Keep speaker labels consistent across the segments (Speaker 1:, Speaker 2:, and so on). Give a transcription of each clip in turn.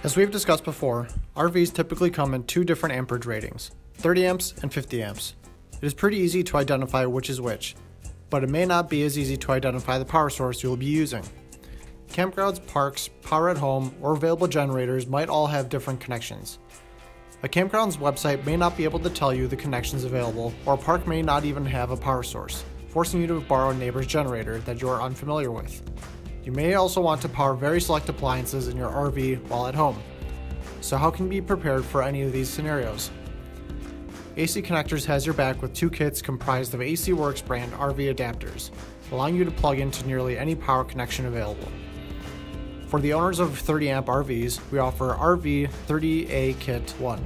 Speaker 1: As we've discussed before, RVs typically come in two different amperage ratings, 30 amps and 50 amps. It is pretty easy to identify which is which, but it may not be as easy to identify the power source you will be using. Campgrounds, parks, power at home, or available generators might all have different connections. A campground's website may not be able to tell you the connections available, or a park may not even have a power source, forcing you to borrow a neighbor's generator that you are unfamiliar with. You may also want to power very select appliances in your RV while at home. So how can you be prepared for any of these scenarios? AC Connectors has your back with two kits comprised of AC Works brand RV adapters, allowing you to plug into nearly any power connection available. For the owners of 30 amp RVs, we offer RV 30A Kit 1.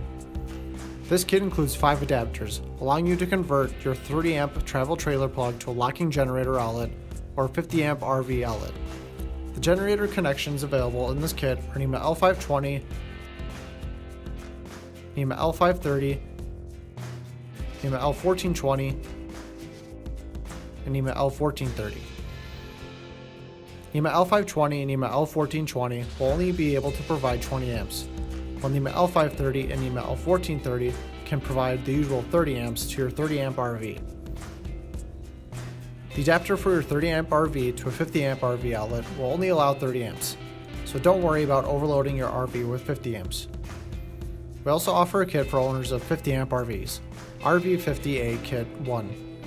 Speaker 1: This kit includes 5 adapters, allowing you to convert your 30 amp travel trailer plug to a locking generator outlet or 50 amp RV outlet. The generator connections available in this kit are NEMA L520, NEMA L530, NEMA L1420, and NEMA L1430. NEMA L520 and NEMA L1420 will only be able to provide 20 amps, while NEMA L530 and NEMA L1430 can provide the usual 30 amps to your 30 amp RV. The adapter for your 30 amp RV to a 50 amp RV outlet will only allow 30 amps, so don't worry about overloading your RV with 50 amps. We also offer a kit for owners of 50 amp RVs, RV50A Kit 1.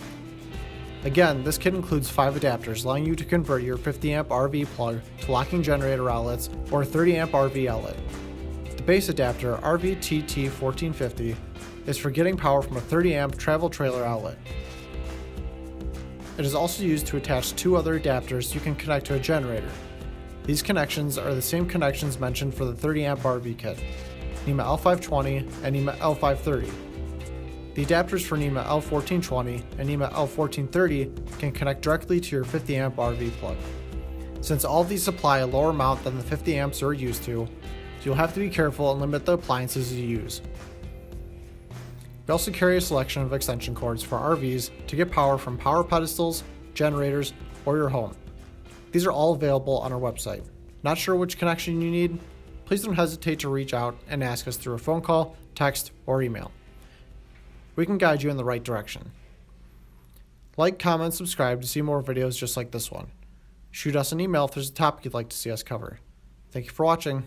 Speaker 1: Again, this kit includes 5 adapters allowing you to convert your 50 amp RV plug to locking generator outlets or a 30 amp RV outlet. The base adapter, RVTT1450, is for getting power from a 30 amp travel trailer outlet. It is also used to attach 2 other adapters you can connect to a generator. These connections are the same connections mentioned for the 30 amp RV kit, NEMA L520 and NEMA L530. The adapters for NEMA L1420 and NEMA L1430 can connect directly to your 50 amp RV plug. Since all of these supply a lower amount than the 50 amps you're used to, you'll have to be careful and limit the appliances you use. We also carry a selection of extension cords for RVs to get power from power pedestals, generators, or your home. These are all available on our website. Not sure which connection you need? Please don't hesitate to reach out and ask us through a phone call, text, or email. We can guide you in the right direction. Like, comment, subscribe to see more videos just like this one. Shoot us an email if there's a topic you'd like to see us cover. Thank you for watching.